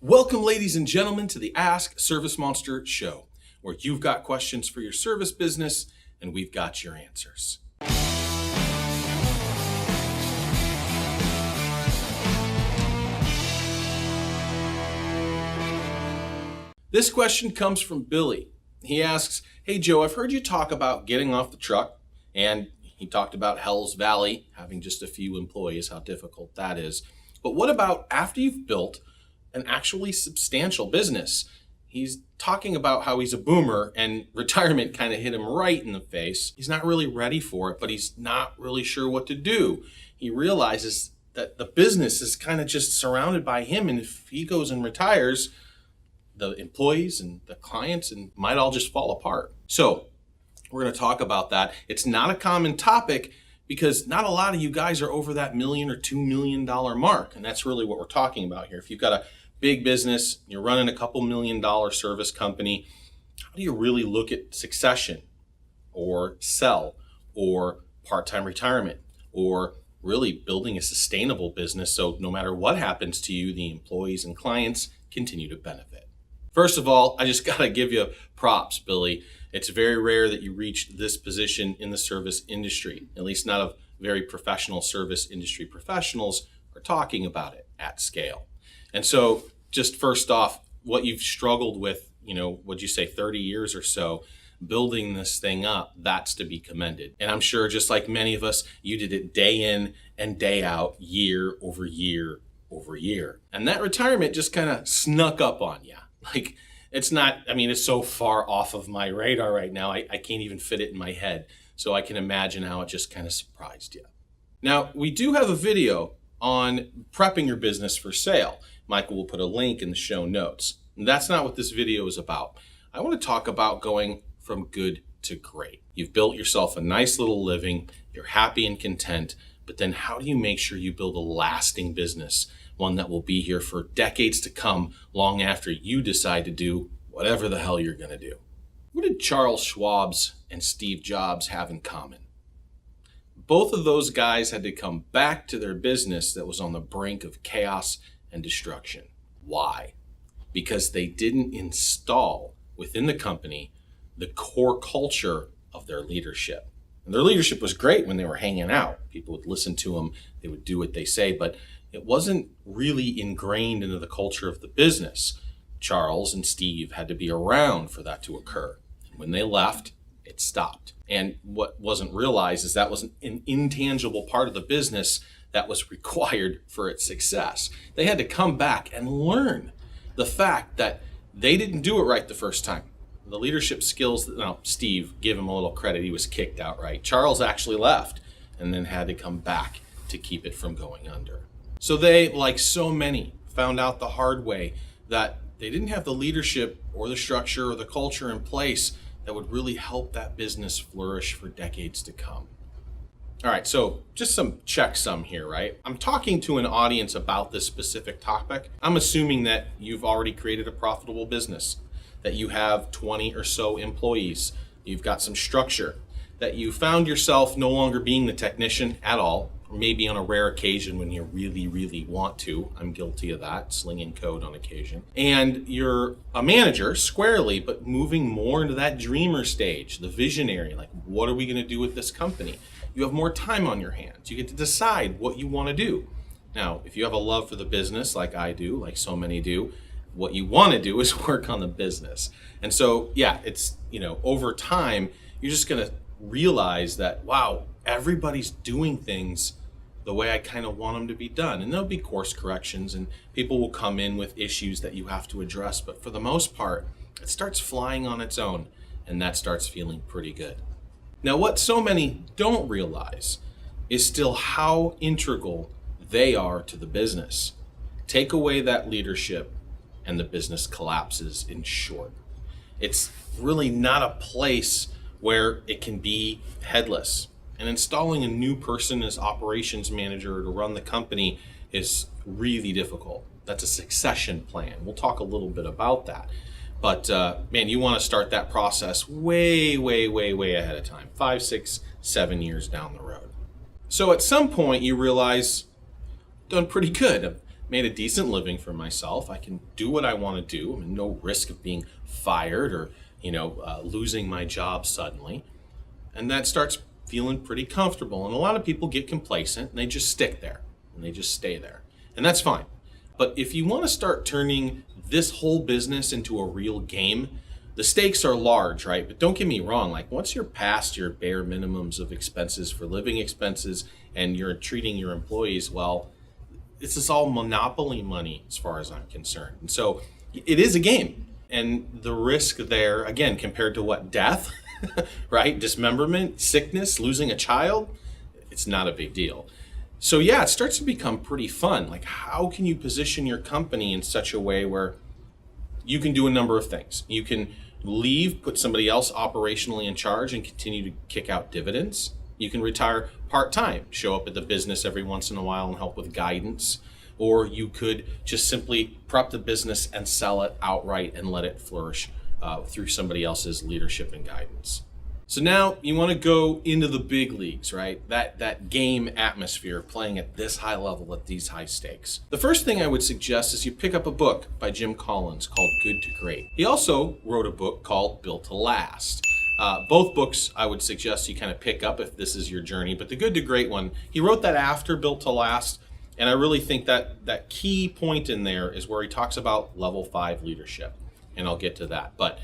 Welcome, ladies and gentlemen, to the Ask ServiceMonster show, where you've got questions for your service business and we've got your answers. This question comes from Billy. He asks, "Hey Joe, I've heard you talk about getting off the truck," and he talked about Hell's Valley, having just a few employees, how difficult that is. But what about after you've built an actually substantial business? He's talking about how he's a boomer and retirement kind of hit him right in the face. He's not really ready for it, but he's not really sure what to do. He realizes that the business is kind of just surrounded by him, and if he goes and retires, the employees and the clients might all just fall apart. So we're going to talk about that. It's not a common topic because not a lot of you guys are over that $1 million or $2 million mark. And that's really what we're talking about here. If you've got a big business, you're running a couple $1 million service company, how do you really look at succession or sell or part-time retirement or really building a sustainable business so no matter what happens to you, the employees and clients continue to benefit? First of all, I just got to give you props, Billy. It's very rare that you reach this position in the service industry. At least not of very professional service industry professionals are talking about it at scale. And so just first off, what you've struggled with, what'd you say, 30 years or so, building this thing up, that's to be commended. And I'm sure just like many of us, you did it day in and day out, year over year over year. And that retirement just kind of snuck up on you. Like, it's so far off of my radar right now, I can't even fit it in my head. So I can imagine how it just kind of surprised you. Now, we do have a video on prepping your business for sale. Michael will put a link in the show notes. And that's not what this video is about. I want to talk about going from good to great. You've built yourself a nice little living, you're happy and content, but then how do you make sure you build a lasting business? One that will be here for decades to come, long after you decide to do whatever the hell you're going to do. What did Charles Schwab's and Steve Jobs have in common? Both of those guys had to come back to their business that was on the brink of chaos and destruction. Why? Because they didn't install within the company the core culture of their leadership. And their leadership was great when they were hanging out. People would listen to them, they would do what they say, but it wasn't really ingrained into the culture of the business. Charles and Steve had to be around for that to occur. And when they left, it stopped. And what wasn't realized is that was an intangible part of the business that was required for its success. They had to come back and learn the fact that they didn't do it right the first time. The leadership skills, Steve, give him a little credit, he was kicked out right. Charles actually left and then had to come back to keep it from going under. So they, like so many, found out the hard way that they didn't have the leadership or the structure or the culture in place that would really help that business flourish for decades to come. All right, so just some checksum here, right? I'm talking to an audience about this specific topic. I'm assuming that you've already created a profitable business, that you have 20 or so employees, you've got some structure, that you found yourself no longer being the technician at all, or maybe on a rare occasion when you really, really want to. I'm guilty of that, slinging code on occasion. And you're a manager squarely, but moving more into that dreamer stage, the visionary, like what are we gonna do with this company? You have more time on your hands. You get to decide what you wanna do. Now, if you have a love for the business like I do, like so many do, what you wanna do is work on the business. And so, yeah, it's, over time, you're just gonna realize that, wow, everybody's doing things the way I kind of want them to be done. And there'll be course corrections and people will come in with issues that you have to address. But for the most part, it starts flying on its own and that starts feeling pretty good. Now, what so many don't realize is still how integral they are to the business. Take away that leadership and the business collapses, in short. It's really not a place where it can be headless. And installing a new person as operations manager to run the company is really difficult. That's a succession plan. We'll talk a little bit about that. But man, you want to start that process way, way, way, way ahead of time, 5, 6, 7 years down the road. So at some point you realize, done pretty good. made a decent living for myself. I can do what I want to do. I'm no risk of being fired or, losing my job suddenly. And that starts feeling pretty comfortable. And a lot of people get complacent and they just stick there and they just stay there. And that's fine. But if you want to start turning this whole business into a real game, the stakes are large, right? But don't get me wrong, like once you're past your bare minimums of expenses for living expenses and you're treating your employees well, this is all monopoly money as far as I'm concerned. And so it is a game. And the risk there, again, compared to what? Death, right? Dismemberment, sickness, losing a child, it's not a big deal. So yeah, it starts to become pretty fun. Like how can you position your company in such a way where you can do a number of things? You can leave, put somebody else operationally in charge and continue to kick out dividends. You can retire part-time, show up at the business every once in a while and help with guidance. Or you could just simply prep the business and sell it outright and let it flourish through somebody else's leadership and guidance. So now you want to go into the big leagues, right? That game atmosphere, playing at this high level at these high stakes. The first thing I would suggest is you pick up a book by Jim Collins called Good to Great. He also wrote a book called Built to Last. Both books I would suggest you kind of pick up if this is your journey, but the Good to Great one, he wrote that after Built to Last, and I really think that key point in there is where he talks about level 5 leadership, and I'll get to that. But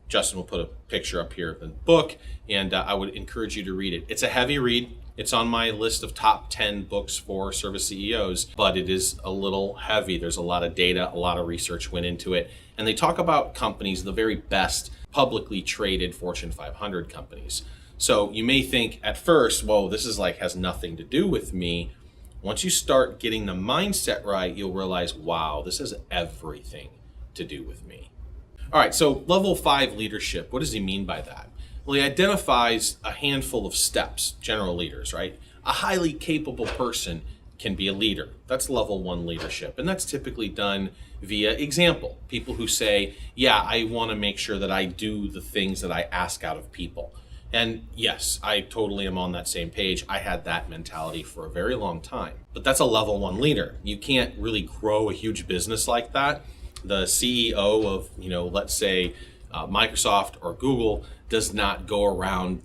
Justin will put a picture up here of the book, and I would encourage you to read it. It's a heavy read. It's on my list of top 10 books for service CEOs, but it is a little heavy. There's a lot of data, a lot of research went into it. And they talk about companies, the very best publicly traded Fortune 500 companies. So you may think at first, whoa, this is has nothing to do with me. Once you start getting the mindset right, you'll realize, wow, this has everything to do with me. All right, so level 5 leadership, what does he mean by that? Well, he identifies a handful of steps, general leaders, right? A highly capable person can be a leader. That's level 1 leadership. And that's typically done via example. People who say, yeah, I want to make sure that I do the things that I ask out of people. And yes, I totally am on that same page. I had that mentality for a very long time. But that's a level 1 leader. You can't really grow a huge business like that. The CEO of, let's say Microsoft or Google does not go around,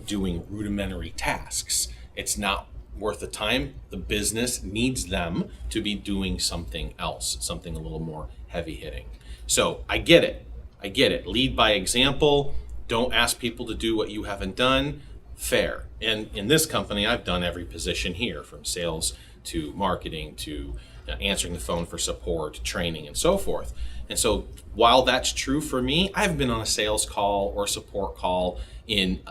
doing rudimentary tasks. It's not worth the time. The business needs them to be doing something else, something a little more heavy hitting. So I get it. Lead by example. Don't ask people to do what you haven't done. Fair. And in this company, I've done every position here, from sales to marketing to answering the phone for support, training, and so forth. And so while that's true for me, I haven't been on a sales call or support call in,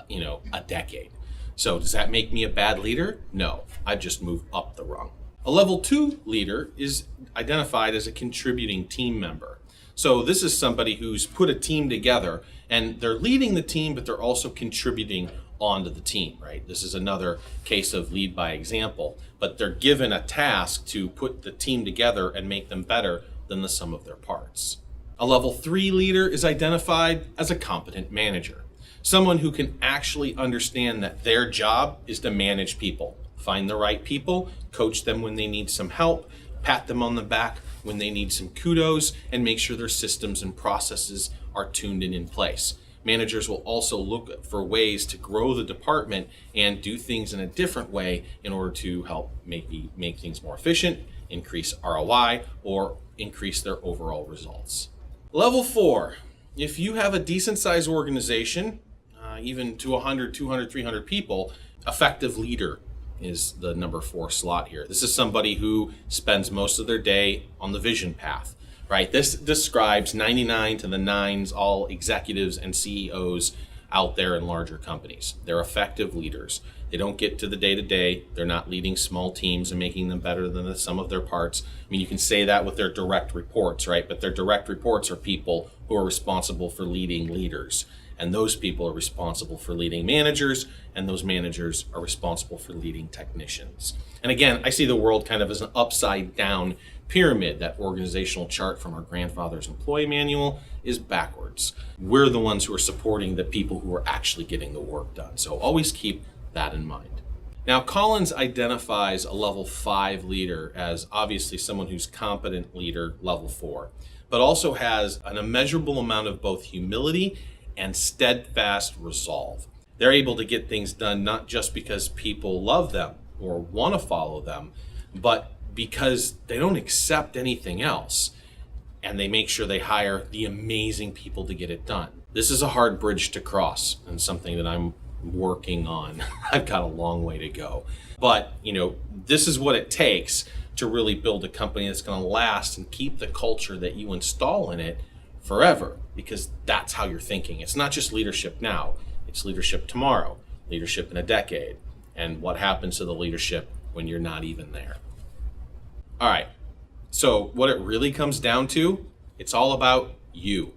a decade. So does that make me a bad leader? No, I've just moved up the rung. A level 2 leader is identified as a contributing team member. So this is somebody who's put a team together and they're leading the team, but they're also contributing onto the team, right? This is another case of lead by example, but they're given a task to put the team together and make them better than the sum of their parts. A level 3 leader is identified as a competent manager, someone who can actually understand that their job is to manage people, find the right people, coach them when they need some help, pat them on the back when they need some kudos, and make sure their systems and processes are tuned and in place. Managers will also look for ways to grow the department and do things in a different way in order to help make things more efficient, increase ROI, or increase their overall results. Level 4, if you have a decent sized organization, even to 100, 200, 300 people, effective leader is the number 4 slot here. This is somebody who spends most of their day on the vision path, right? This describes 99 to the nines, all executives and CEOs out there in larger companies. They're effective leaders. They don't get to the day-to-day. They're not leading small teams and making them better than the sum of their parts. I mean, you can say that with their direct reports, right? But their direct reports are people who are responsible for leading leaders. And those people are responsible for leading managers, and those managers are responsible for leading technicians. And again, I see the world kind of as an upside down pyramid. That organizational chart from our grandfather's employee manual is backwards. We're the ones who are supporting the people who are actually getting the work done. So always keep that in mind. Now, Collins identifies a level 5 leader as obviously someone who's competent leader, level 4, but also has an immeasurable amount of both humility and steadfast resolve. They're able to get things done not just because people love them or want to follow them, but because they don't accept anything else, and they make sure they hire the amazing people to get it done. This is a hard bridge to cross and something that I'm working on. I've got a long way to go. But, this is what it takes to really build a company that's going to last and keep the culture that you install in it forever, because that's how you're thinking. It's not just leadership now, it's leadership tomorrow, leadership in a decade, and what happens to the leadership when you're not even there. All right, so what it really comes down to, it's all about you.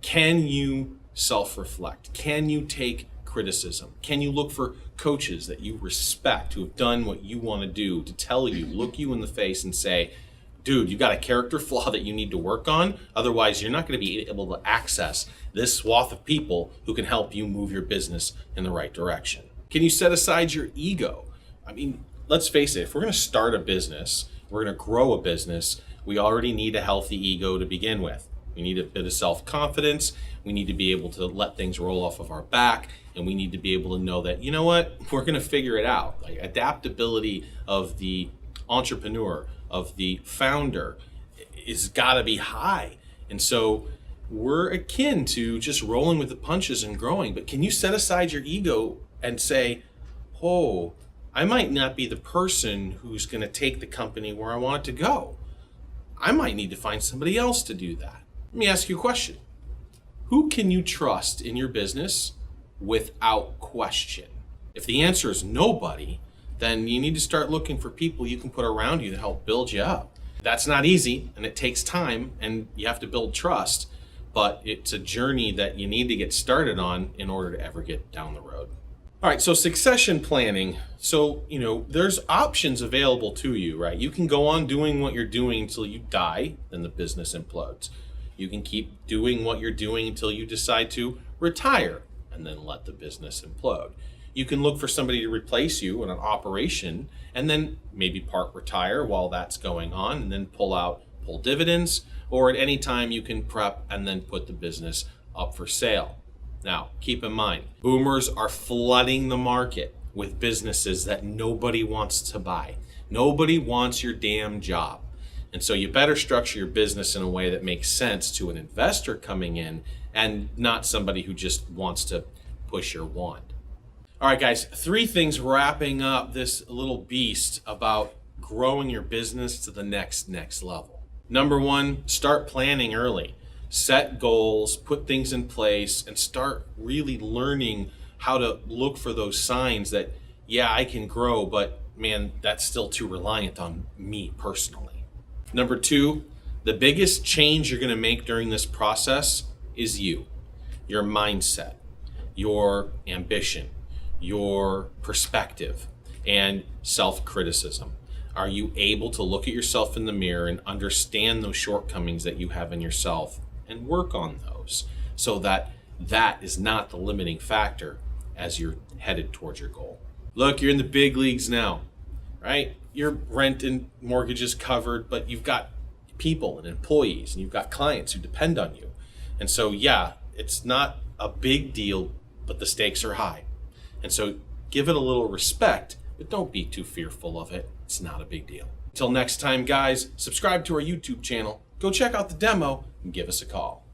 Can you self-reflect? Can you take criticism? Can you look for coaches that you respect who have done what you want to do to tell you, look you in the face and say, dude, you got a character flaw that you need to work on. Otherwise, you're not going to be able to access this swath of people who can help you move your business in the right direction. Can you set aside your ego? I mean, let's face it, if we're going to start a business, we're going to grow a business, we already need a healthy ego to begin with. We need a bit of self-confidence. We need to be able to let things roll off of our back. And we need to be able to know that, you know what, we're going to figure it out. Like, adaptability of the entrepreneur, of the founder, is got to be high. And so we're akin to just rolling with the punches and growing. But can you set aside your ego and say, oh, I might not be the person who's going to take the company where I want it to go. I might need to find somebody else to do that. Let me ask you a question. Who can you trust in your business without question? If the answer is nobody, then you need to start looking for people you can put around you to help build you up. That's not easy, and it takes time, and you have to build trust, but it's a journey that you need to get started on in order to ever get down the road. All right, so succession planning. So, there's options available to you, right? You can go on doing what you're doing until you die, then the business implodes. You can keep doing what you're doing until you decide to retire, and then let the business implode. You can look for somebody to replace you in an operation, and then maybe part retire while that's going on, and then pull dividends, or at any time you can prep and then put the business up for sale. Now, keep in mind, boomers are flooding the market with businesses that nobody wants to buy. Nobody wants your damn job. And so you better structure your business in a way that makes sense to an investor coming in and not somebody who just wants to push your wand. All right, guys, 3 things wrapping up this little beast about growing your business to the next level. Number 1, start planning early. Set goals, put things in place, and start really learning how to look for those signs that, yeah, I can grow, but man, that's still too reliant on me personally. Number 2, the biggest change you're going to make during this process is you, your mindset, your ambition, your perspective, and self-criticism. Are you able to look at yourself in the mirror and understand those shortcomings that you have in yourself and work on those so that that is not the limiting factor as you're headed towards your goal? Look, you're in the big leagues now, right? Your rent and mortgage is covered, but you've got people and employees and you've got clients who depend on you. And so, yeah, it's not a big deal, but the stakes are high. And so give it a little respect, but don't be too fearful of it. It's not a big deal. Until next time, guys, subscribe to our YouTube channel, go check out the demo, and give us a call.